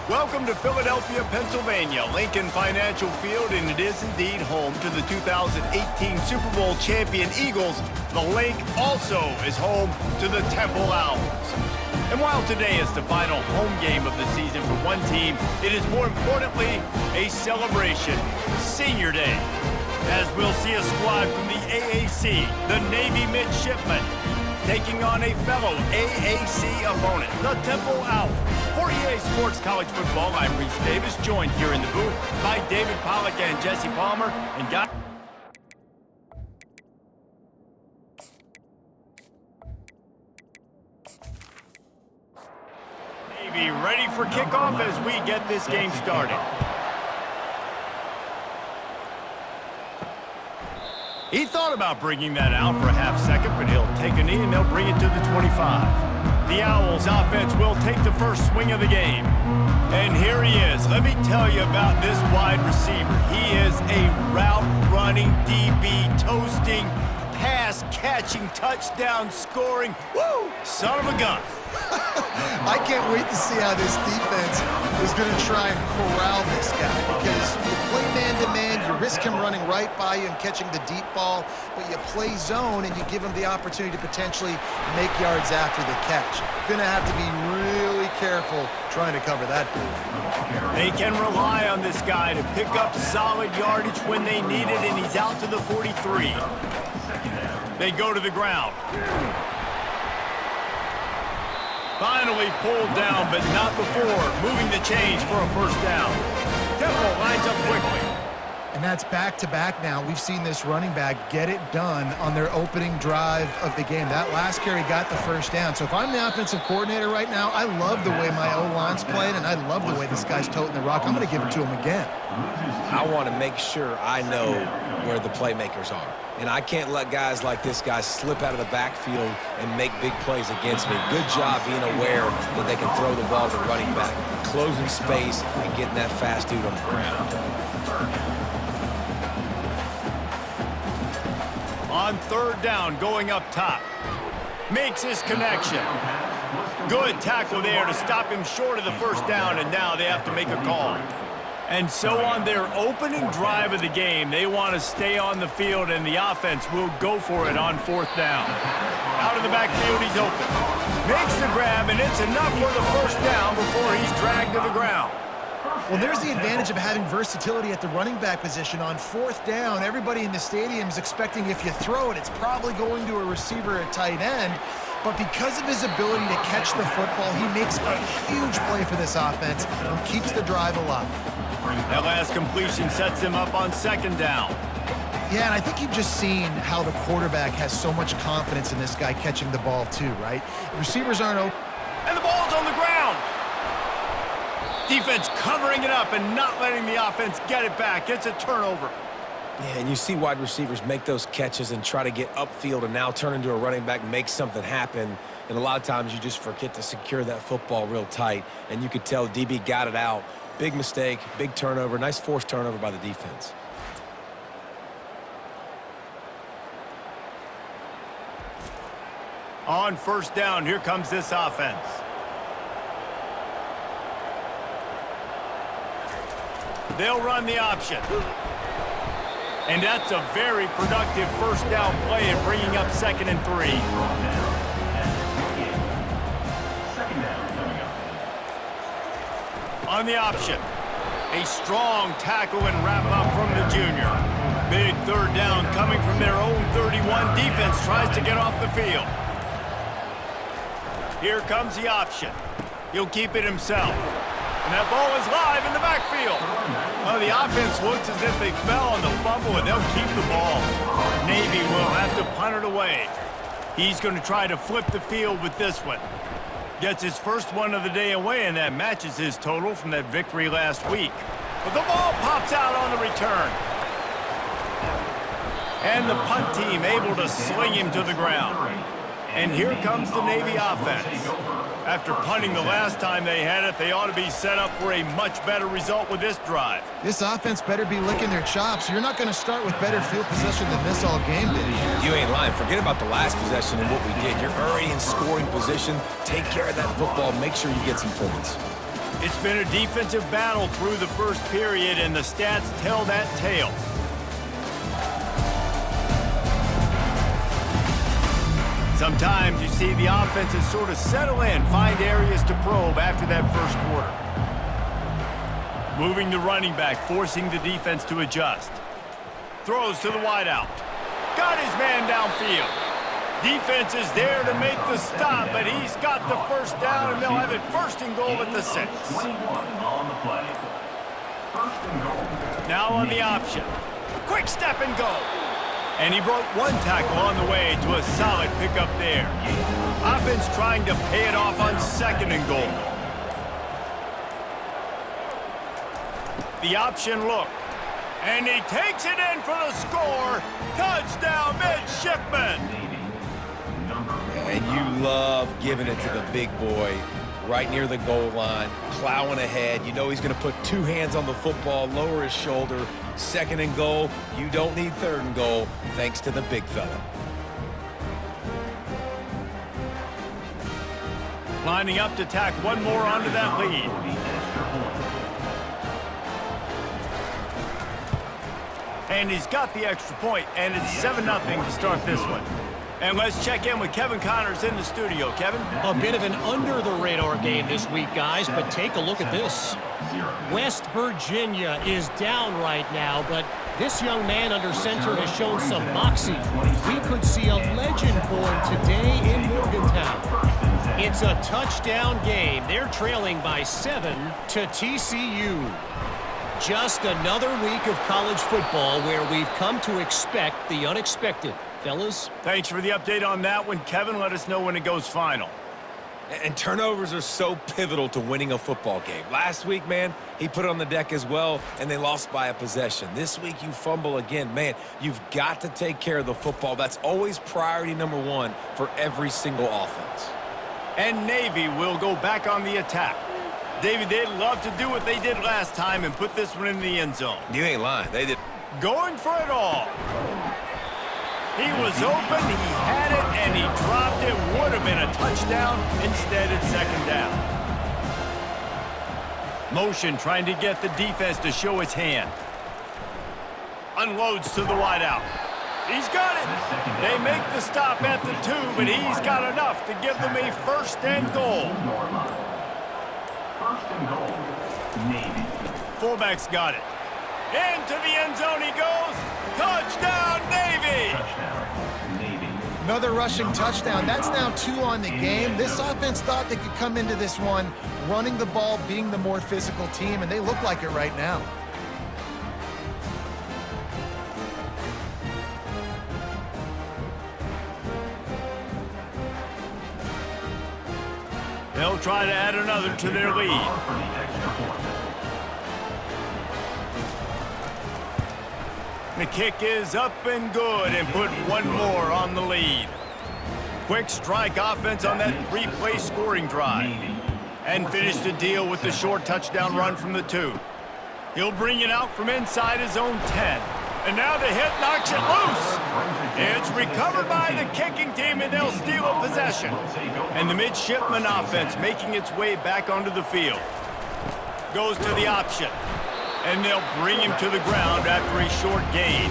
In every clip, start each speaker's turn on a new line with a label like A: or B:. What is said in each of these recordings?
A: Welcome to Philadelphia, Pennsylvania, Lincoln Financial Field, and it is indeed home to the 2018 Super Bowl champion Eagles. The lake also is home to the Temple Owls. And while today is the final home game of the season for one team, it is more importantly a celebration, Senior Day, as we'll see a squad from the AAC, the Navy Midshipmen, taking on a fellow AAC opponent, the Temple Owls. For EA Sports College Football, I'm Reese Davis, joined here in the booth by David Pollack and Jesse Palmer. And guys, Navy ready for kickoff as we get this game started. He thought about bringing that out for a half second, but he'll take a knee and they'll bring it to the 25. The Owls offense will take the first swing of the game. And here he is. Let me tell you about this wide receiver. He is a route-running DB, toasting, pass-catching, touchdown-scoring, woo, son of a gun.
B: I can't wait to see how this defense is going to try and corral this guy, because you play man-to-man, you risk him running right by you and catching the deep ball, but you play zone and you give him the opportunity to potentially make yards after the catch. Going to have to be really careful trying to cover that dude.
A: They can rely on this guy to pick up solid yardage when they need it, and he's out to the 43. They go to the ground. Finally pulled down, but not before moving the chains for a first down. Temple lines up quickly.
B: And that's back-to-back now. We've seen this running back get it done on their opening drive of the game. That last carry got the first down. So if I'm the offensive coordinator right now, I love the way my O-line's playing, and I love the way this guy's toting the rock. I'm going to give it to him again.
C: I want to make sure I know where the playmakers are. And I can't let guys like this guy slip out of the backfield and make big plays against me. Good job being aware that they can throw the ball to running back, closing space, and getting that fast dude on the ground.
A: On third down, going up top. Makes his connection. Good tackle there to stop him short of the first down, and now they have to make a call. And so on their opening drive of the game, they want to stay on the field, and the offense will go for it on fourth down. Out of the backfield, he's open. Makes the grab, and it's enough for the first down before he's dragged to the ground.
B: Well, there's the advantage of having versatility at the running back position. On fourth down, everybody in the stadium is expecting if you throw it, it's probably going to a receiver at tight end. But because of his ability to catch the football, he makes a huge play for this offense and keeps the drive alive.
A: That last completion sets him up on second down.
B: Yeah, and I think you've just seen how the quarterback has so much confidence in this guy catching the ball too, right? The receivers aren't open.
A: And the ball's on the ground. Defense covering it up and not letting the offense get it back. It's a turnover.
C: Yeah, and you see wide receivers make those catches and try to get upfield and now turn into a running back, make something happen. And a lot of times you just forget to secure that football real tight. And you could tell DB got it out. Big mistake, big turnover, nice forced turnover by the defense.
A: On first down, here comes this offense. They'll run the option. And that's a very productive first down play and bringing up 2nd and 3. On the option, a strong tackle and wrap up from the junior. Big third down coming from their own 31. Defense tries to get off the field. Here comes the option. He'll keep it himself. And that ball is live in the backfield. Well, the offense looks as if they fell on the fumble, and they'll keep the ball. Navy will have to punt it away. He's going to try to flip the field with this one. Gets his first one of the day away, and that matches his total from that victory last week. But the ball pops out on the return. And the punt team able to sling him to the ground. And here comes the Navy offense. After punting the last time they had it, they ought to be set up for a much better result with this drive.
B: This offense better be licking their chops. You're not going to start with better field possession than this all game did.
C: You ain't lying. Forget about the last possession and what we did. You're already in scoring position. Take care of that football. Make sure you get some points.
A: It's been a defensive battle through the first period, and the stats tell that tale. Sometimes you see the offenses sort of settle in, find areas to probe after that first quarter. Moving the running back, forcing the defense to adjust. Throws to the wideout. Got his man downfield. Defense is there to make the stop, but he's got the first down, and they'll have it first and goal at the 6.
D: 21 on the play. First and goal.
A: Now on the option. Quick step and go. And he broke one tackle on the way to a solid pickup there. Offense trying to pay it off on second and goal. The option look. And he takes it in for the score. Touchdown, midshipman.
C: And you love giving it to the big boy right near the goal line, plowing ahead. You know he's going to put two hands on the football, lower his shoulder. Second and goal. You don't need third and goal, thanks to the big fella.
A: Lining up to tack one more onto that lead. And he's got the extra point, and it's 7-0 to start this one. And let's check in with Kevin Connors in the studio. Kevin?
E: A bit of an under-the-radar game this week, guys, but take a look at this. West Virginia is down right now, but this young man under center has shown some moxie. We could see a legend born today in Morgantown. It's a touchdown game. They're trailing by 7 to TCU. Just another week of college football where we've come to expect the unexpected. Fellas?
A: Thanks for the update on that one, Kevin. Let us know when it goes final.
C: And turnovers are so pivotal to winning a football game. Last week, man, he put it on the deck as well, and they lost by a possession. This week, you fumble again. Man, you've got to take care of the football. That's always priority number one for every single offense.
A: And Navy will go back on the attack. David, they'd love to do what they did last time and put this one in the end zone.
C: You ain't lying. They did.
A: Going for it all. He was open, he had it, and he dropped it. Would have been a touchdown. Instead, it's second down. Motion trying to get the defense to show his hand. Unloads to the wideout. He's got it. They make the stop at the 2, but he's got enough to give them a first and goal.
D: First and goal. Navy.
A: Fullback's got it. Into the end zone he goes. Touchdown, Navy!
D: Touchdown. Navy.
B: Another rushing touchdown. That's now 2 on the game. This offense thought they could come into this one running the ball, being the more physical team, and they look like it right now.
A: They'll try to add another to their lead. The kick is up and good, and put one more on the lead. Quick strike offense on that 3-play scoring drive. And finish the deal with the short touchdown run from the 2. He'll bring it out from inside his own 10. And now the hit knocks it loose. It's recovered by the kicking team, and they'll steal a possession. And the midshipman offense making its way back onto the field. Goes to the option. And they'll bring him to the ground after a short gain.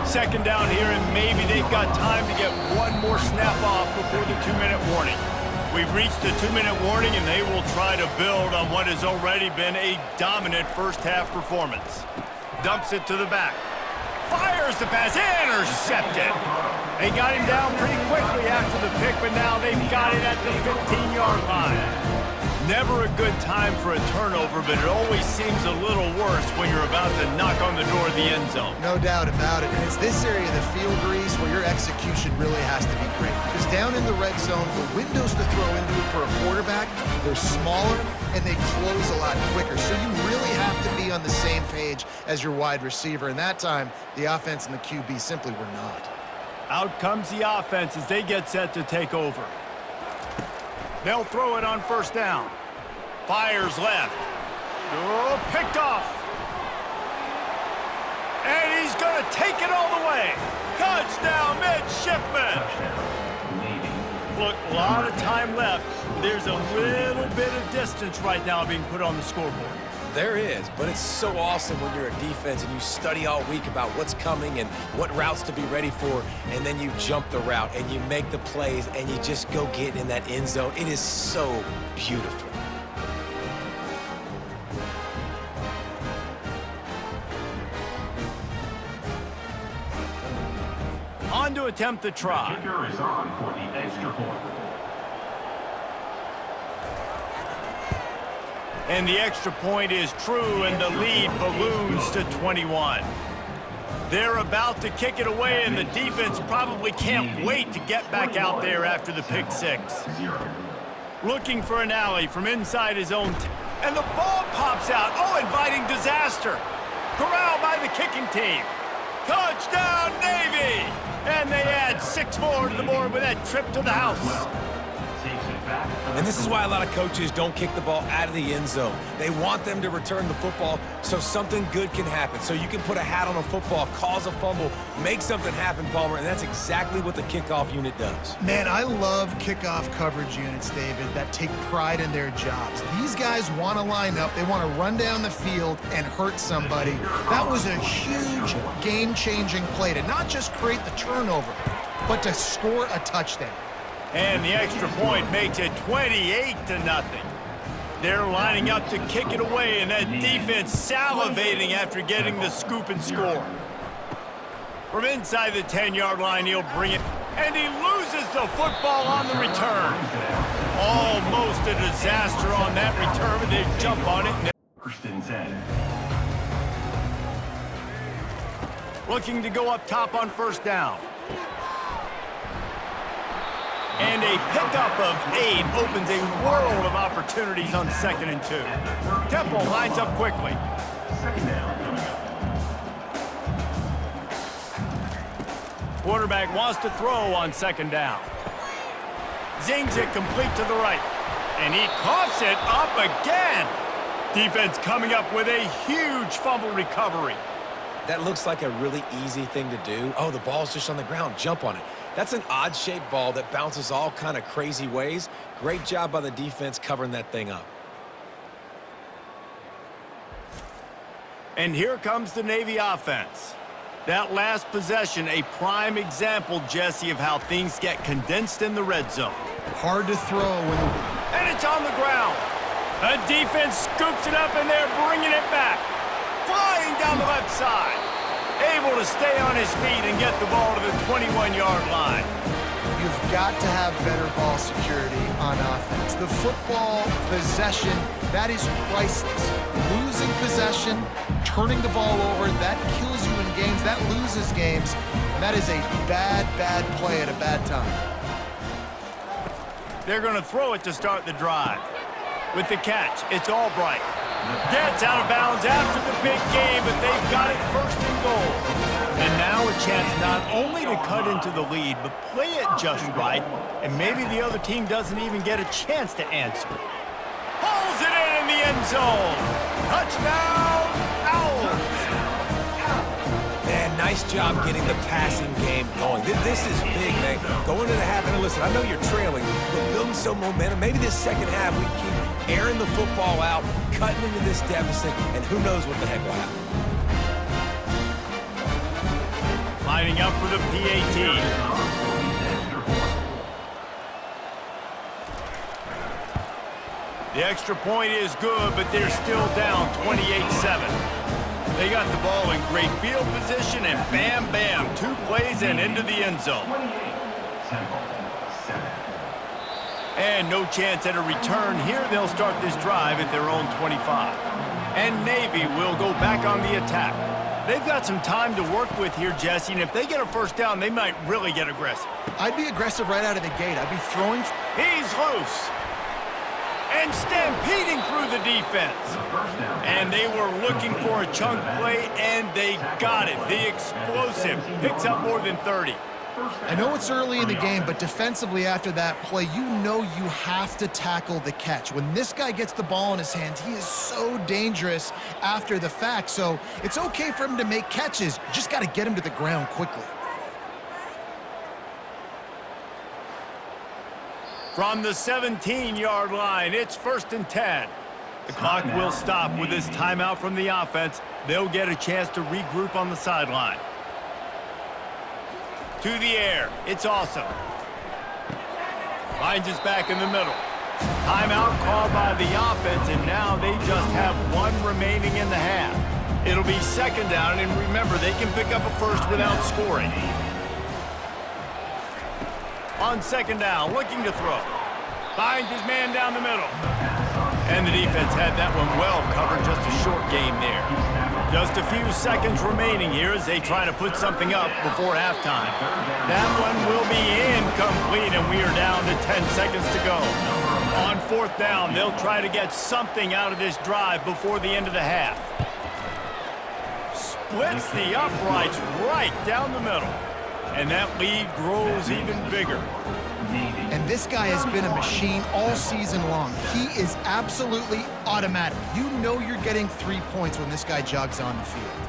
A: Second down here, and maybe they've got time to get one more snap off before the 2-minute warning. We've reached the 2-minute warning, and they will try to build on what has already been a dominant first-half performance. Dumps it to the back. Fires the pass, intercepted. They got him down pretty quickly after the pick, but now they've got it at the 15-yard line. Never a good time for a turnover, but it always seems a little worse when you're about to knock on the door of the end zone.
B: No doubt about it. And it's this area of the field, Grease, where your execution really has to be great. Because down in the red zone, the windows to throw into it for a quarterback, they're smaller and they close a lot quicker. So you really have to be on the same page as your wide receiver. And that time, the offense and the QB simply were not.
A: Out comes the offense as they get set to take over. They'll throw it on first down. Fires left. Oh, picked off. And he's going to take it all the way. Touchdown, midshipman. Look, a lot of time left. There's a little bit of distance right now being put on the scoreboard.
C: There is, but it's so awesome when you're a defense and you study all week about what's coming and what routes to be ready for, and then you jump the route and you make the plays and you just go get in that end zone. It is so beautiful.
A: On to attempt the try.
D: The kicker is on for the extra point.
A: And the extra point is true, and the lead balloons to 21. They're about to kick it away, and the defense probably can't wait to get back out there after the pick six. Looking for an alley from inside his own and the ball pops out. Oh, inviting disaster. Corralled by the kicking team. Touchdown, Navy! And they add 6 more to the board with that trip to the house.
C: And this is why a lot of coaches don't kick the ball out of the end zone. They want them to return the football so something good can happen. So you can put a hat on a football, cause a fumble, make something happen, Palmer, and that's exactly what the kickoff unit does.
B: Man, I love kickoff coverage units, David, that take pride in their jobs. These guys want to line up. They want to run down the field and hurt somebody. That was a huge game-changing play to not just create the turnover, but to score a touchdown.
A: And the extra point makes it 28-0. They're lining up to kick it away, and that defense salivating after getting the scoop and score. From inside the 10-yard line, he'll bring it, and he loses the football on the return. Almost a disaster on that return, but they jump on it.
D: First and 10.
A: Looking to go up top on first down. And a pickup of 8 opens a world of opportunities on 2nd and 2. Temple lines up quickly.
D: Second down coming up.
A: Quarterback wants to throw on 2nd down. Zings it complete to the right. And he coughs it up again. Defense coming up with a huge fumble recovery.
C: That looks like a really easy thing to do. Oh, the ball's just on the ground. Jump on it. That's an odd-shaped ball that bounces all kind of crazy ways. Great job by the defense covering that thing up.
A: And here comes the Navy offense. That last possession, a prime example, Jesse, of how things get condensed in the red zone.
B: Hard to throw when the...
A: And it's on the ground. The defense scoops it up, and they're bringing it back. Flying down the left side. Able to stay on his feet and get the ball to the 21-yard line.
B: You've got to have better ball security on offense. The football possession, that is priceless. Losing possession, turning the ball over, that kills you in games, that loses games. And that is a bad, bad play at a bad time.
A: They're going to throw it to start the drive. With the catch, it's Albright. Gets out of bounds after the big game, but they've got it first and goal. And now a chance not only to cut into the lead, but play it just right, and maybe the other team doesn't even get a chance to answer. Pulls it in the end zone. Touchdown, Owls.
C: Man, nice job getting the passing game going. This is big, man. Going into the half, and listen, I know you're trailing, but building some momentum. Maybe this second half we keep airing the football out, cutting into this deficit, and who knows what the heck will happen.
A: Lining up for the PAT. The extra point is good, but they're still down 28-7. They got the ball in great field position, and bam, bam, 2 plays and into the end zone.
D: 28-7.
A: And no chance at a return here. They'll start this drive at their own 25. And Navy will go back on the attack. They've got some time to work with here, Jesse, and if they get a first down, they might really get aggressive.
B: I'd be aggressive right out of the gate. I'd be throwing...
A: He's loose. And stampeding through the defense. And they were looking for a chunk play, and they got it. The explosive picks up more than 30.
B: I know it's early in the game, but defensively after that play, you know you have to tackle the catch. When this guy gets the ball in his hands, he is so dangerous after the fact. So it's okay for him to make catches. You just got to get him to the ground quickly.
A: From the 17-yard line, it's 1st and 10. The clock will stop with this timeout from the offense. They'll get a chance to regroup on the sideline. To the air, it's Awesome. Finds his back in the middle. Timeout called by the offense, and now they just have one remaining in the half. It'll be 2nd down, and remember, they can pick up a first without scoring. On 2nd down, looking to throw. Finds his man down the middle. And the defense had that one well covered, just a short game there. Just a few seconds remaining here as they try to put something up before halftime. That one will be incomplete, and we are down to 10 seconds to go. On 4th down, they'll try to get something out of this drive before the end of the half. Splits the uprights right down the middle. And that lead grows even bigger.
B: And this guy has been a machine all season long. He is absolutely automatic. You know you're getting 3 points when this guy jogs on the field.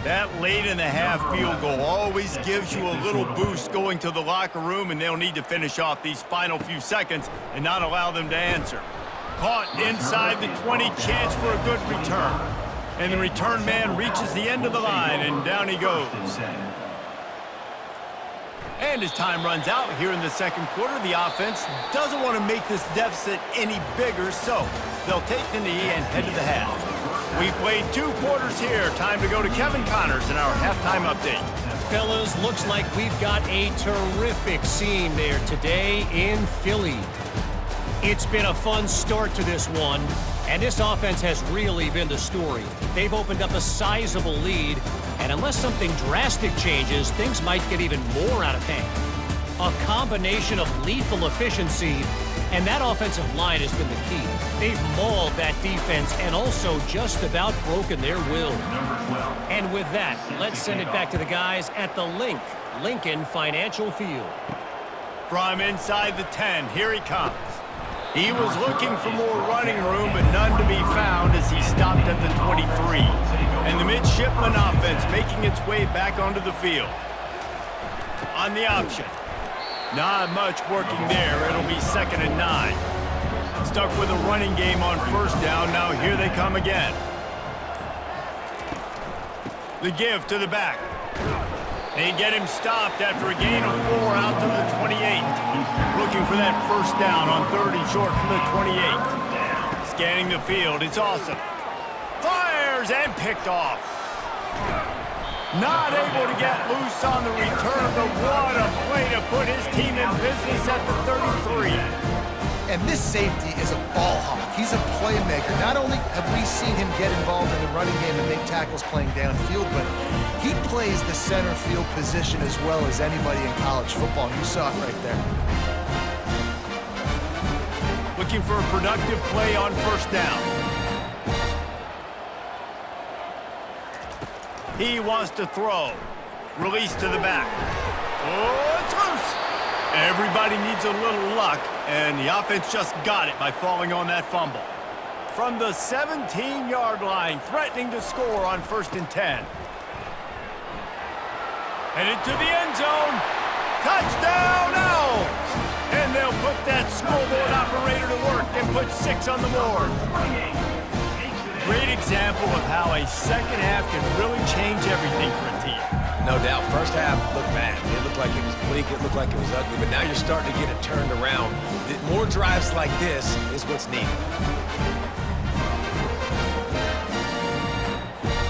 A: That late in the half field goal always gives you a little boost going to the locker room, and they'll need to finish off these final few seconds and not allow them to answer. Caught inside the 20, chance for a good return. And the return man reaches the end of the line, and down he goes. And as time runs out here in the 2nd quarter, the offense doesn't want to make this deficit any bigger, so they'll take the knee and head to the half. We've played 2 quarters here. Time to go to Kevin Connors in our halftime update.
E: Fellas, looks like we've got a terrific scene there today in Philly. It's been a fun start to this one, and this offense has really been the story. They've opened up a sizable lead, and unless something drastic changes, things might get even more out of hand. A combination of lethal efficiency, and that offensive line has been the key. They've mauled that defense and also just about broken their will. And with that, let's send it back to the guys at the Lincoln Financial Field.
A: From inside the 10, here he comes. He was looking for more running room, but none to be found as he stopped at the 23. And the midshipman offense making its way back onto the field. On the option. Not much working there. It'll be 2nd and 9. Stuck with a running game on 1st down. Now here they come again. The give to the back. They get him stopped after a gain of 4 out to the 28. Looking for that 1st down on 3rd and short from the 28. Scanning the field. It's Awesome. Fires and picked off. Not able to get loose on the return, but what a play to put his team in business at the 33.
B: And this safety is a ball hawk. He's a playmaker. Not only have we seen him get involved in the running game and make tackles playing downfield, but he plays the center field position as well as anybody in college football. You saw it right there.
A: Looking for a productive play on 1st down. He wants to throw. Release to the back. Oh, it's loose. Everybody needs a little luck, and the offense just got it by falling on that fumble. From the 17-yard line, threatening to score on 1st and 10. Headed to the end zone. Touchdown, Owls! And they'll put that scoreboard operator to work and put 6 on the board. Great example of how a 2nd half can really change everything for a team.
C: No doubt. 1st half looked bad. It looked like it was bleak. It looked like it was ugly. But now you're starting to get it turned around. More drives like this is what's needed.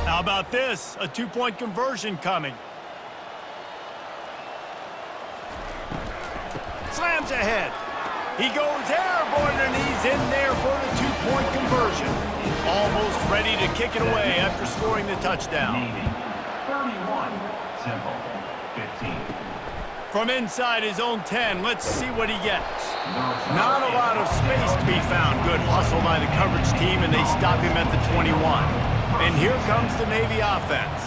A: How about this? A 2-point conversion coming. Slams ahead. He goes airborne, and he's in there for the 2-point conversion. Almost ready to kick it away after scoring the touchdown.
D: 31, Temple, 15.
A: From inside his own 10, let's see what he gets. Not a lot of space to be found. Good hustle by the coverage team, and they stop him at the 21. And here comes the Navy offense.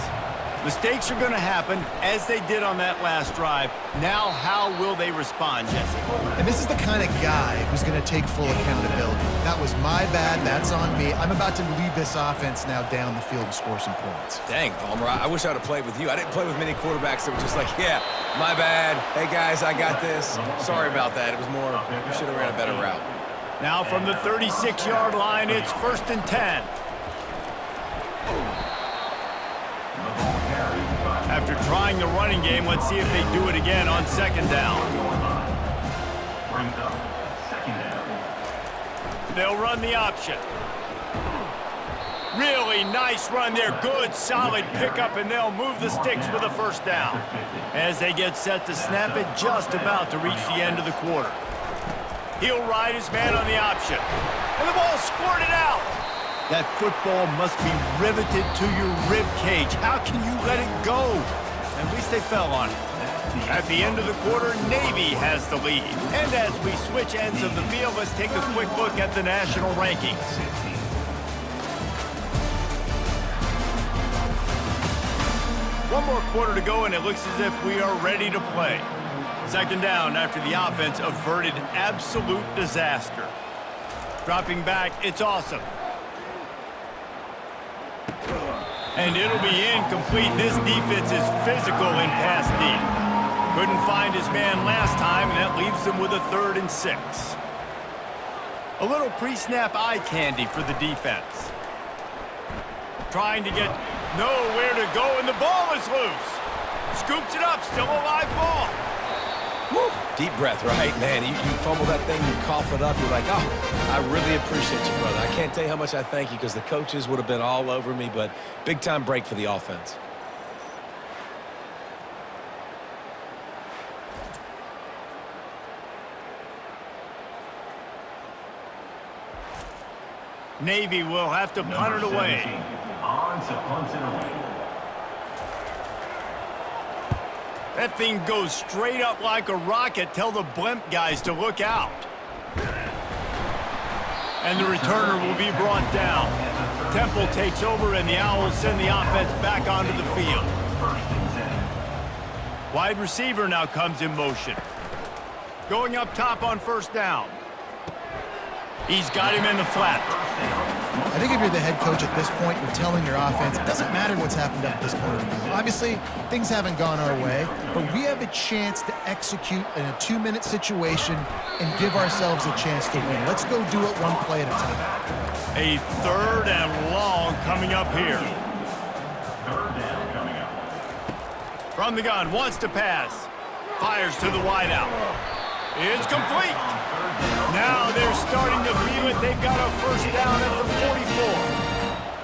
A: Mistakes are going to happen, as they did on that last drive. Now, how will they respond, Jesse?
B: And this is the kind of guy who's going to take full accountability. That was my bad. That's on me. I'm about to lead this offense now down the field and score some points.
C: Dang, Palmer, I wish I would have played with you. I didn't play with many quarterbacks that were just like, yeah, my bad. Hey, guys, I got this. Sorry about that. It was more, you should have ran a better route.
A: Now from the 36-yard line, it's 1st and 10. After trying the running game, let's see if they do it again on 2nd down. They'll run the option. Really nice run there. Good, solid pickup, and they'll move the sticks with a 1st down. As they get set to snap it, just about to reach the end of the quarter. He'll ride his man on the option. And the ball squirted out. That football must be riveted to your rib cage. How can you let it go? At least they fell on it. At the end of the quarter, Navy has the lead. And as we switch ends of the field, let's take a quick look at the national rankings. One more quarter to go, and it looks as if we are ready to play. 2nd down after the offense averted absolute disaster. Dropping back, it's awesome. And it'll be incomplete. This defense is physical in pass deep. Couldn't find his man last time, and that leaves them with a 3rd and 6. A little pre-snap eye candy for the defense. Trying to get nowhere to go, and the ball is loose. Scoops it up, still a live ball.
C: Woo. Deep breath, right? Man, you fumble that thing, you cough it up, you're like, oh, I really appreciate you, brother. I can't tell you how much I thank you because the coaches would have been all over me, but big-time break for the offense.
A: Navy will have to punt it away.
D: On to punt it away.
A: That thing goes straight up like a rocket. Tell the blimp guys to look out. And the returner will be brought down. Temple takes over, and the Owls send the offense back onto the field. Wide receiver now comes in motion. Going up top on 1st down. He's got him in the flat.
B: I think if you're the head coach at this point, you're telling your offense, it doesn't matter what's happened up this point. Obviously, things haven't gone our way, but we have a chance to execute in a 2-minute situation and give ourselves a chance to win. Let's go do it one play at a time.
A: A 3rd and long coming up here.
D: 3rd down coming up.
A: From the gun, wants to pass. Fires to the wideout. It's complete. Now they're starting to feel it. They've got a 1st down at the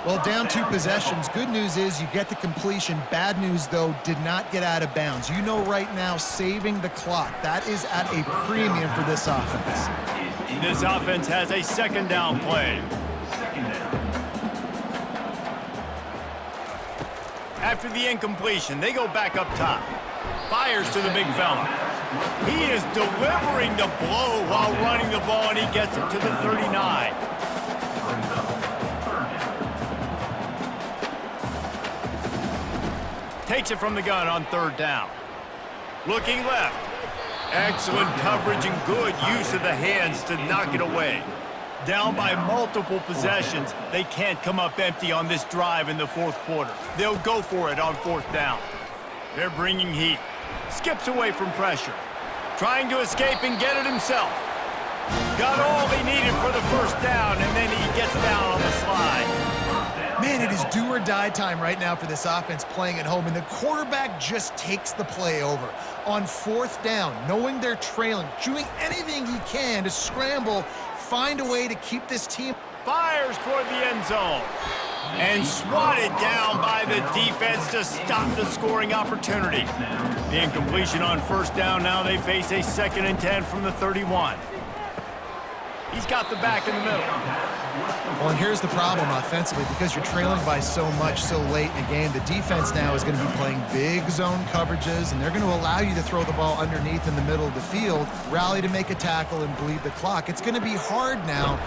A: 44.
B: Well, down 2 possessions. Good news is you get the completion. Bad news, though, did not get out of bounds. You know right now, saving the clock. That is at a premium for this offense.
A: This offense has a 2nd down play.
D: 2nd down.
A: After the incompletion, they go back up top. Fires to the big fella. He is delivering the blow while running the ball, and he gets it to the 39. Takes it from the gun on 3rd down. Looking left. Excellent coverage and good use of the hands to knock it away. Down by multiple possessions, they can't come up empty on this drive in the 4th quarter. They'll go for it on 4th down. They're bringing heat. Skips away from pressure. Trying to escape and get it himself. Got all they needed for the 1st down, and then he gets down on the slide.
B: Man, it is do or die time right now for this offense playing at home, and the quarterback just takes the play over. On 4th down, knowing they're trailing, doing anything he can to scramble, find a way to keep this team.
A: Fires toward the end zone. And swatted down by the defense to stop the scoring opportunity. The incompletion on 1st down. Now they face a 2nd and 10 from the 31. He's got the back in the middle.
B: Well, and here's the problem offensively, because you're trailing by so much so late in the game, the defense now is going to be playing big zone coverages, and they're going to allow you to throw the ball underneath in the middle of the field, rally to make a tackle, and bleed the clock. It's going to be hard now.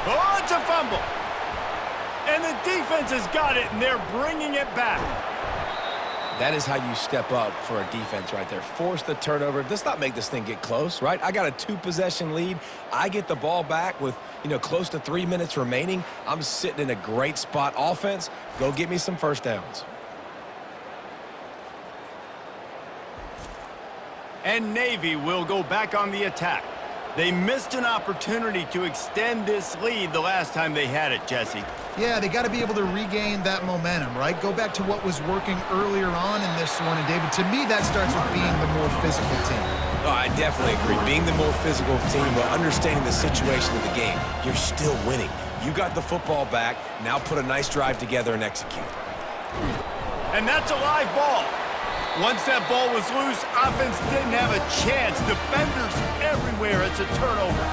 A: Oh, it's a fumble. And the defense has got it, and they're bringing it back.
C: That is how you step up for a defense right there. Force the turnover. Let's not make this thing get close, right? I got a 2-possession lead. I get the ball back with, close to 3 minutes remaining. I'm sitting in a great spot. Offense, go get me some first downs.
A: And Navy will go back on the attack. They missed an opportunity to extend this lead the last time they had it, Jesse.
B: Yeah, they got to be able to regain that momentum, right? Go back to what was working earlier on in this one. And, David, to me, that starts with being the more physical team.
C: Oh, I definitely agree. Being the more physical team, but understanding the situation of the game, you're still winning. You got the football back. Now put a nice drive together and execute.
A: And that's a live ball. Once that ball was loose, offense didn't have a chance. Defenders everywhere. It's a turnover.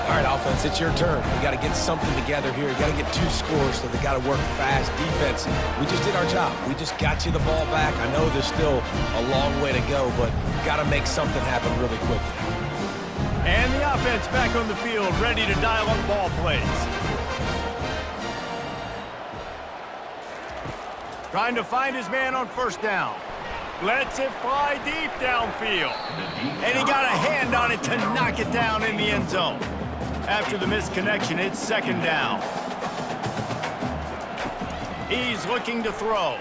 C: All right, offense, it's your turn. We got to get something together here. You got to get 2 scores, so they got to work fast. Defense, we just did our job. We just got you the ball back. I know there's still a long way to go, but got to make something happen really quickly.
A: And the offense back on the field, ready to dial up ball plays. Trying to find his man on first down. Lets it fly deep downfield. And he got a hand on it to knock it down in the end zone. After the misconnection, it's second down. He's looking to throw.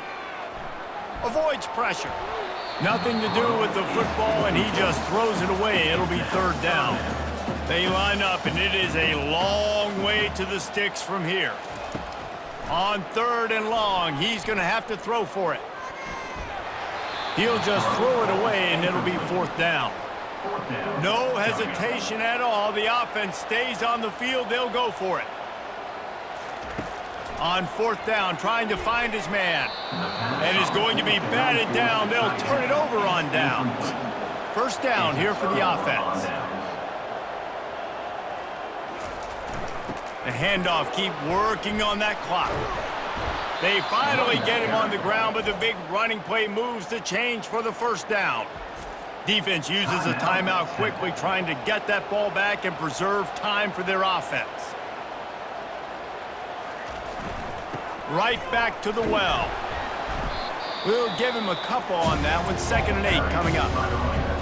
A: Avoids pressure. Nothing to do with the football, and he just throws it away. It'll be third down. They line up, and it is a long way to the sticks from here. On third and long, he's going to have to throw for it. He'll just throw it away, and it'll be fourth down. No hesitation at all. The offense stays on the field. They'll go for it. On fourth down, trying to find his man. And is going to be batted down. They'll turn it over on downs. First down here for the offense. The handoff, keep working on that clock. They finally get him on the ground, but the big running play moves the change for the first down. Defense uses a timeout quickly, trying to get that ball back and preserve time for their offense. Right back to the well. We'll give him a couple on that one. 2nd and 8 coming up.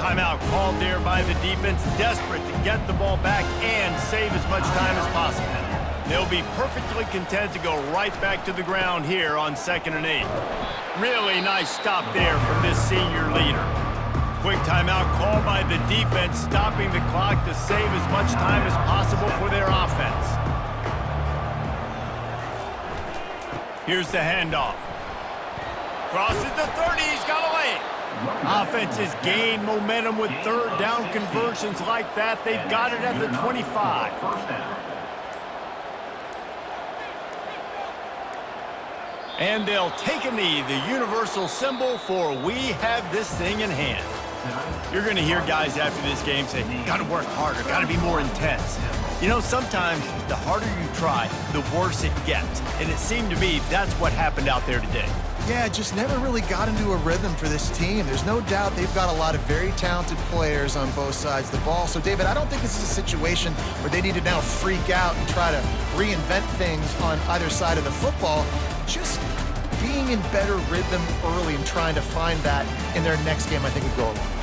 A: Timeout called there by the defense, desperate to get the ball back and save as much time as possible. They'll be perfectly content to go right back to the ground here on 2nd and 8. Really nice stop there from this senior leader. Quick timeout called by the defense, stopping the clock to save as much time as possible for their offense. Here's the handoff. Crosses the 30, he's got away. Offense has gained momentum with third down conversions like that. They've got it at the 25. And they'll take a knee, the universal symbol for we have this thing in hand. You're going to hear guys after this game say, got to work harder, got to be more intense. You know, sometimes the harder you try, the worse it gets. And it seemed to me that's what happened out there today.
B: Yeah, just never really got into a rhythm for this team. There's no doubt they've got a lot of very talented players on both sides of the ball. So, David, I don't think this is a situation where they need to now freak out and try to reinvent things on either side of the football. Just being in better rhythm early and trying to find that in their next game, I think would go a long way.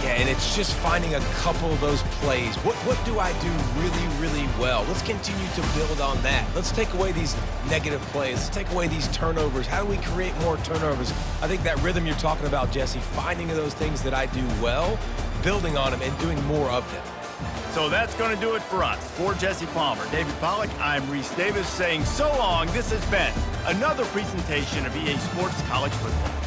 C: Yeah, and it's just finding a couple of those plays. What do I do really, really well? Let's continue to build on that. Let's take away these negative plays. Let's take away these turnovers. How do we create more turnovers? I think that rhythm you're talking about, Jesse, finding those things that I do well, building on them, and doing more of them.
A: So that's going to do it for us. For Jesse Palmer, David Pollack, I'm Reese Davis saying so long. This has been another presentation of EA Sports College Football.